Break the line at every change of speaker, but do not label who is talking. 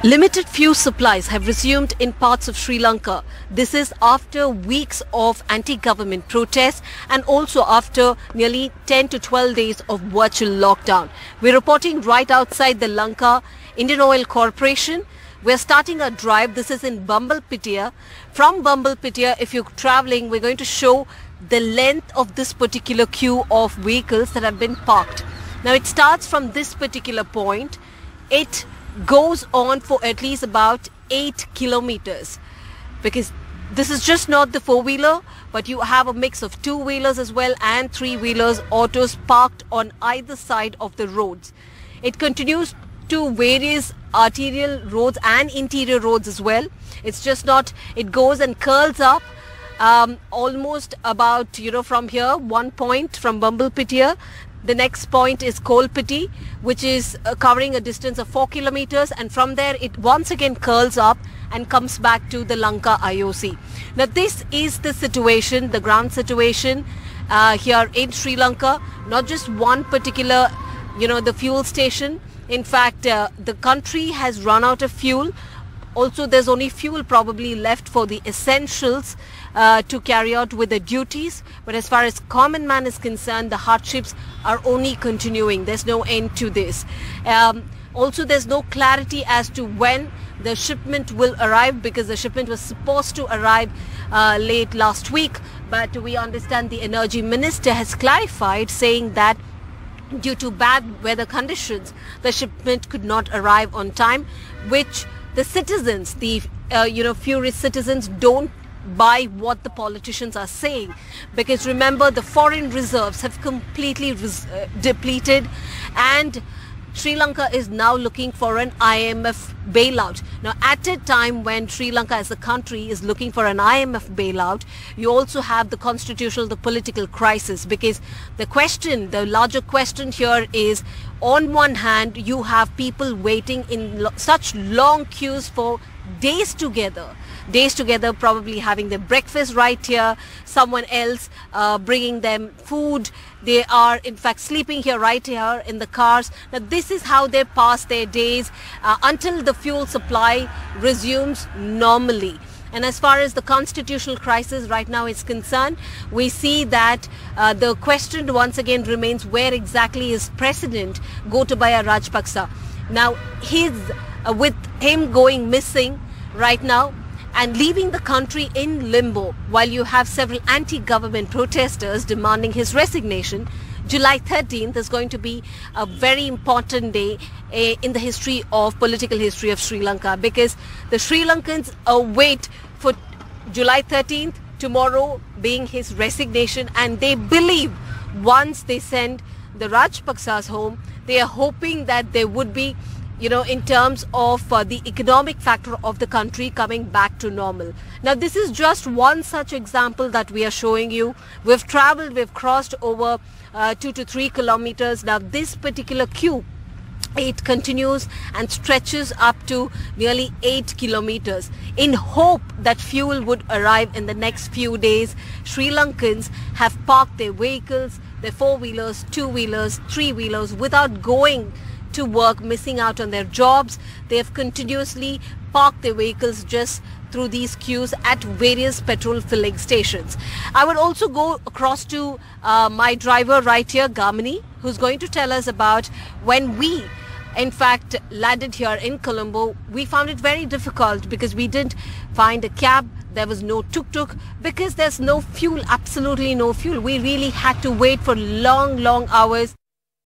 Limited fuel supplies have resumed in parts of Sri Lanka. This is after weeks of anti-government protests and also after nearly 10 to 12 days of virtual lockdown. We're reporting right outside the Lanka Indian Oil Corporation. We're starting a drive. This is in Bumblepitia. From Bumblepitia, if you're traveling, we're going to show the length of this particular queue of vehicles that have been parked. Now it starts from this particular point. It goes on for at least about 8 kilometers, because this is just not the four-wheeler, but you have a mix of two-wheelers as well and three-wheelers, autos parked on either side of the roads. It continues to various arterial roads and interior roads as well. It's just not, it goes and curls up almost about, from here, one point from Bumblepitia. The next point is Kolpiti, which is covering a distance of 4 kilometers, and from there it once again curls up and comes back to the Lanka IOC. Now this is the situation, the ground situation here in Sri Lanka. Not just one particular, the fuel station. In fact, the country has run out of fuel. Also, there's only fuel probably left for the essentials to carry out with the duties. But as far as common man is concerned, the hardships are only continuing. There's no end to this. Also, there's no clarity as to when the shipment will arrive, because the shipment was supposed to arrive late last week. But we understand the Energy Minister has clarified, saying that due to bad weather conditions, the shipment could not arrive on time, which the citizens, the furious citizens, don't buy what the politicians are saying, because remember, the foreign reserves have completely depleted, and Sri Lanka is now looking for an IMF bailout. Now, at a time when Sri Lanka as a country is looking for an IMF bailout, you also have the constitutional, the political crisis, because the larger question here is, on one hand, you have people waiting in such long queues for days together, probably having their breakfast right here, someone else bringing them food. They are in fact sleeping here, right here in the cars. Now this is how they pass their days until the fuel supply resumes normally. And as far as the constitutional crisis right now is concerned, we see that the question once again remains, where exactly is President Gotabaya Rajapaksa? Now with him going missing right now and leaving the country in limbo, while you have several anti-government protesters demanding his resignation, July 13th is going to be a very important day in the political history of Sri Lanka, because the Sri Lankans await for July 13th, tomorrow being his resignation, and they believe once they send the Rajapaksas home, they are hoping that there would be, in terms of the economic factor of the country coming back to normal. Now this is just one such example that we are showing you. We've crossed over 2 to 3 kilometers. Now this particular queue, it continues and stretches up to nearly 8 kilometers. In hope that fuel would arrive in the next few days, Sri Lankans have parked their vehicles, their four-wheelers, two-wheelers, three-wheelers, without going to work, missing out on their jobs. They have continuously parked their vehicles just through these queues at various petrol filling stations. I would also go across to my driver right here, Gamini, who's going to tell us about when we in fact landed here in Colombo. We found it very difficult because we didn't find a cab. There was no tuk-tuk because there's no fuel, absolutely no fuel. We really had to wait for long hours.